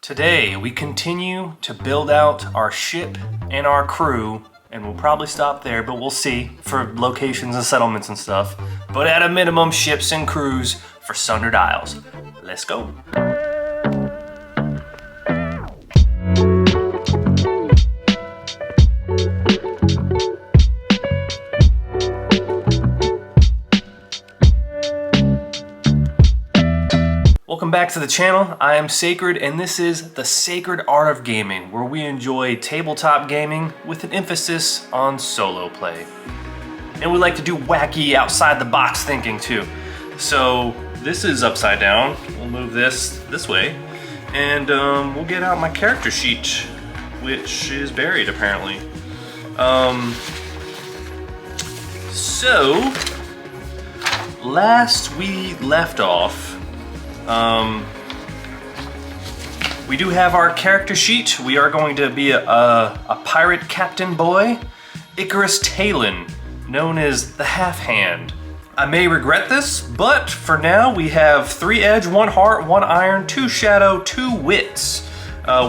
Today we continue to build out our ship and our crew, and we'll probably stop there, but we'll see for locations and settlements and stuff. But at a minimum, ships and crews for Sundered Isles. Let's go. Welcome back to the channel. I am Sacred, and this is the Sacred Art of Gaming, where we enjoy tabletop gaming with an emphasis on solo play. And we like to do wacky, outside-the-box thinking too. So this is upside down. We'll move this way, and we'll get out my character sheet, which is buried apparently. So last we left off, we do have our character sheet. We are going to be a pirate captain boy, Icarus Talon, known as the Half Hand. I may regret this, but for now we have 3 edge, 1 heart, 1 iron, 2 shadow, 2 wits.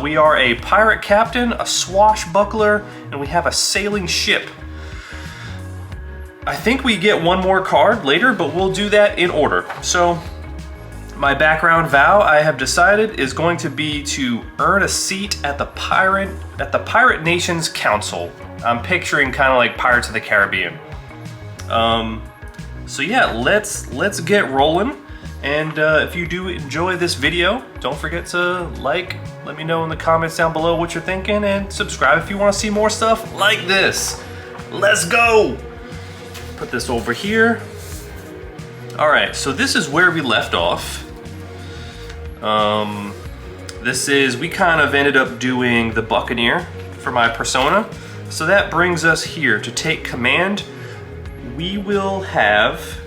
We are a pirate captain, a swashbuckler, and we have a sailing ship. I think we get 1 more card later, but we'll do that in order. So my background vow, I have decided, is going to be to earn a seat at the Pirate Nations Council. I'm picturing kind of like Pirates of the Caribbean. So yeah, let's get rolling. And if you do enjoy this video, don't forget to like, let me know in the comments down below what you're thinking, and subscribe if you want to see more stuff like this. Let's go! Put this over here. All right, so this is where we left off. We kind of ended up doing the Buccaneer for my persona. So that brings us here to take command. We will have,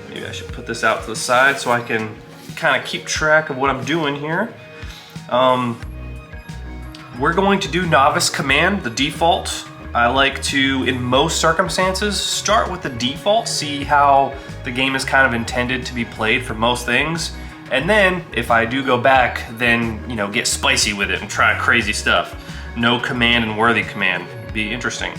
maybe I should put this out to the side so I can kind of keep track of what I'm doing here. We're going to do Novice Command, the default. I like to, in most circumstances, start with the default, see how the game is kind of intended to be played for most things. And then, if I do go back, then, you know, get spicy with it and try crazy stuff. No command and worthy command. Be interesting.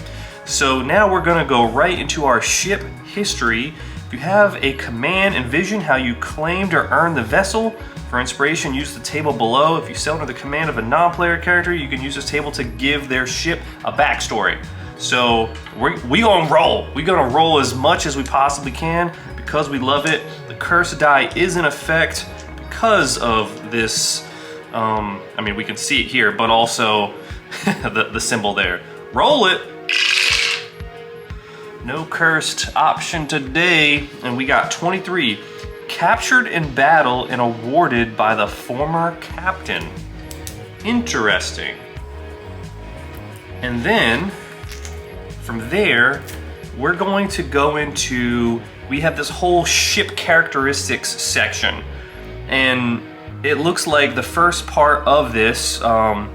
So now we're gonna go right into our ship history. If you have a command, envision how you claimed or earned the vessel. For inspiration, use the table below. If you sail under the command of a non-player character, you can use this table to give their ship a backstory. So we gonna roll. We're gonna roll as much as we possibly can because we love it. The curse die is in effect because of this. I mean, we can see it here, but also the symbol there. Roll it. No cursed option today, and we got 23. Captured in battle and awarded by the former captain. Interesting. And then from there, we're going to go into, we have this whole ship characteristics section. And it looks like the first part of this, so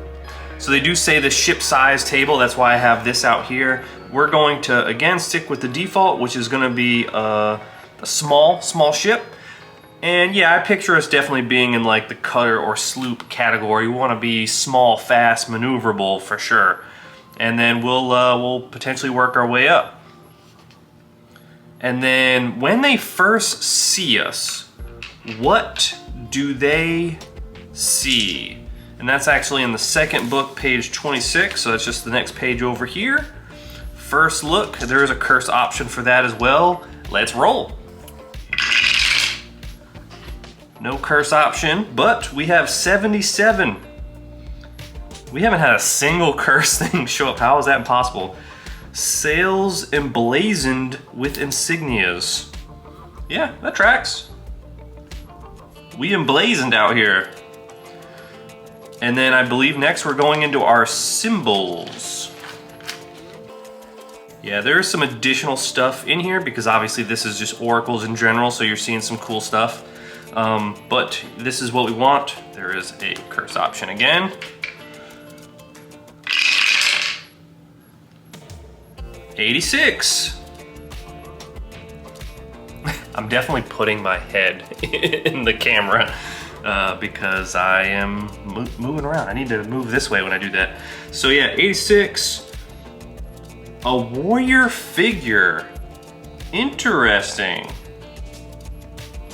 they do say the ship size table, that's why I have this out here. We're going to, again, stick with the default, which is gonna be a small ship. And yeah, I picture us definitely being in like the cutter or sloop category. We want to be small, fast, maneuverable for sure. And then we'll potentially work our way up. And then when they first see us, what do they see? And that's actually in the second book, page 26. So that's just the next page over here. First look, there is a curse option for that as well. Let's roll. No curse option, but we have 77. We haven't had a single curse thing show up. How is that impossible? Sails emblazoned with insignias. Yeah, that tracks. We emblazoned out here. And then I believe next we're going into our symbols. Yeah, there's some additional stuff in here because obviously this is just oracles in general, so you're seeing some cool stuff. But this is what we want. There is a curse option again. 86. I'm definitely putting my head in the camera. because I am moving around. I need to move this way when I do that. So yeah, 86, a warrior figure. Interesting.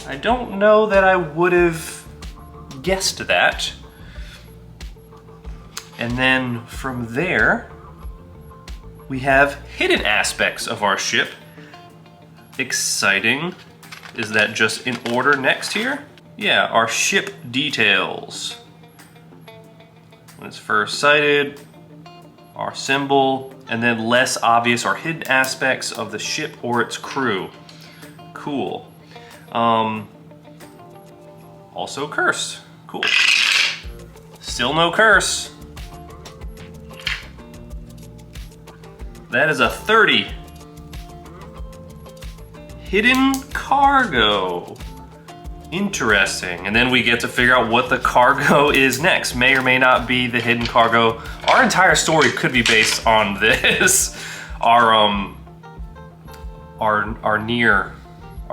I don't know that I would have guessed that. And then from there, we have hidden aspects of our ship. Exciting. Is that just in order next here? Yeah, our ship details. When it's first sighted, our symbol, and then less obvious or hidden aspects of the ship or its crew. Cool. Also curse. Cool. Still no curse. That is a 30. Hidden cargo. Interesting. And then we get to figure out what the cargo is next. May or may not be the hidden cargo. Our entire story could be based on this. Our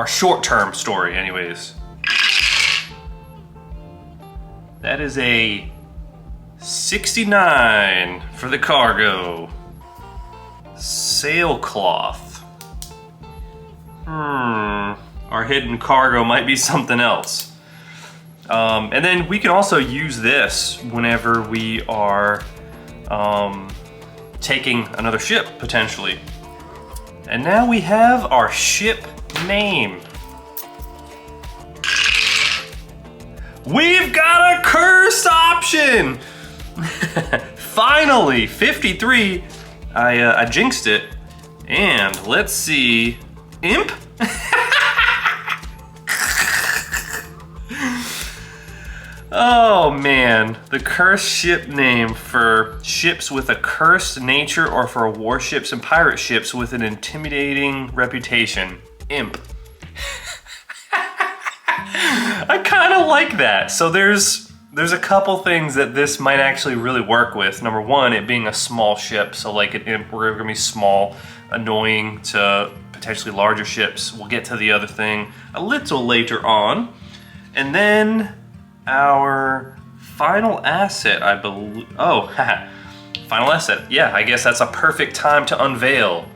short-term story, anyways. That is a 69 for the cargo. Sailcloth. Our hidden cargo might be something else. And then we can also use this whenever we are taking another ship, potentially. And now we have our ship name. We've got a curse option! Finally, 53. I jinxed it. And let's see. Imp? Oh man, the cursed ship name for ships with a cursed nature or for warships and pirate ships with an intimidating reputation. Imp. I kind of like that. So there's a couple things that this might actually really work with. Number one, it being a small ship. So like an imp, we're gonna be small, annoying to potentially larger ships. We'll get to the other thing a little later on. And then our final asset, I believe. Oh, haha. Final asset. Yeah, I guess that's a perfect time to unveil.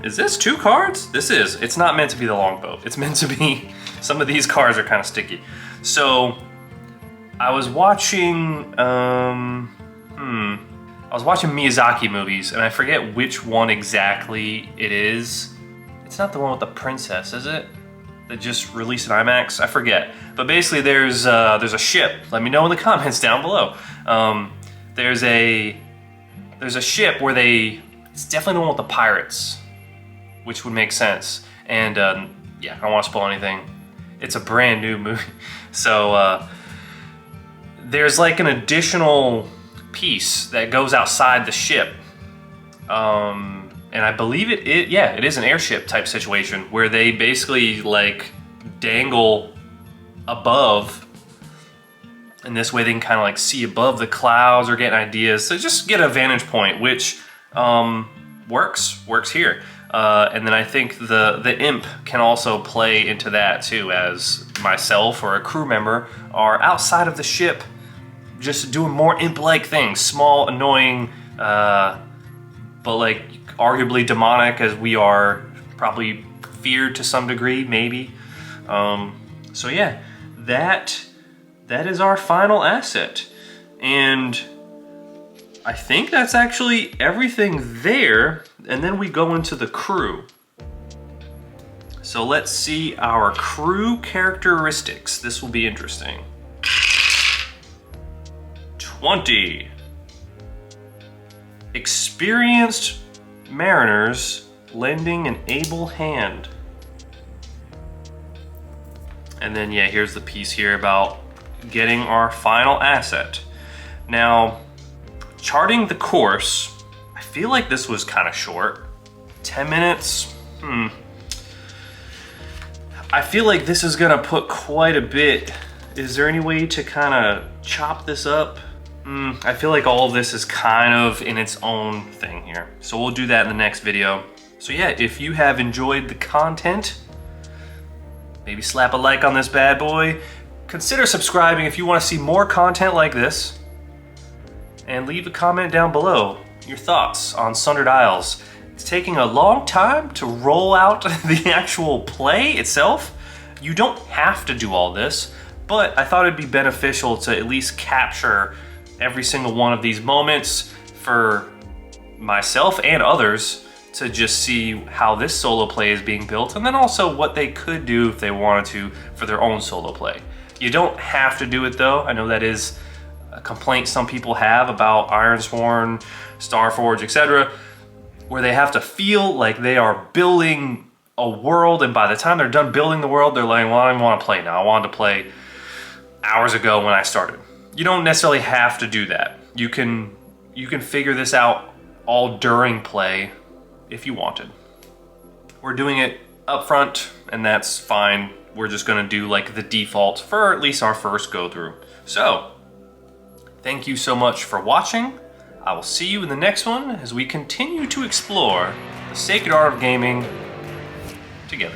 Is this 2 cards? This is. It's not meant to be the longbow. It's meant to be, some of these cards are kind of sticky. So, I was watching, I was watching Miyazaki movies, and I forget which one exactly it is. It's not the one with the princess, is it? That just released in IMAX? I forget. But basically there's a ship. Let me know in the comments down below. There's a ship where it's definitely the one with the pirates, which would make sense. And yeah, I don't want to spoil anything. It's a brand new movie. So there's like an additional piece that goes outside the ship. And I believe it is an airship type situation where they basically like dangle above, and this way they can kind of like see above the clouds or get ideas. So just get a vantage point, which works here. And then I think the imp can also play into that too, as myself or a crew member are outside of the ship just doing more imp-like things, small, annoying, but like arguably demonic, as we are probably feared to some degree, maybe. So yeah, that is our final asset. And I think that's actually everything there. And then we go into the crew. So let's see our crew characteristics. This will be interesting. 20. Experienced mariners lending an able hand. And then yeah, here's the piece here about getting our final asset. Now, charting the course, I feel like this was kind of short. 10 minutes, I feel like this is gonna put quite a bit. Is there any way to kind of chop this up? I feel like all of this is kind of in its own thing here. So we'll do that in the next video. So yeah, if you have enjoyed the content, maybe slap a like on this bad boy. Consider subscribing if you want to see more content like this. And leave a comment down below, your thoughts on Sundered Isles. It's taking a long time to roll out the actual play itself. You don't have to do all this, but I thought it'd be beneficial to at least capture every single one of these moments for myself and others to just see how this solo play is being built, and then also what they could do if they wanted to for their own solo play. You don't have to do it though. I know that is a complaint some people have about Ironsworn, Starforged, etc., where they have to feel like they are building a world, and by the time they're done building the world, they're like, well, I don't even want to play now. I wanted to play hours ago when I started. You don't necessarily have to do that. You can figure this out all during play if you wanted. We're doing it up front, and that's fine. We're just gonna do like the default for at least our first go through. So, thank you so much for watching. I will see you in the next one as we continue to explore the sacred art of gaming together.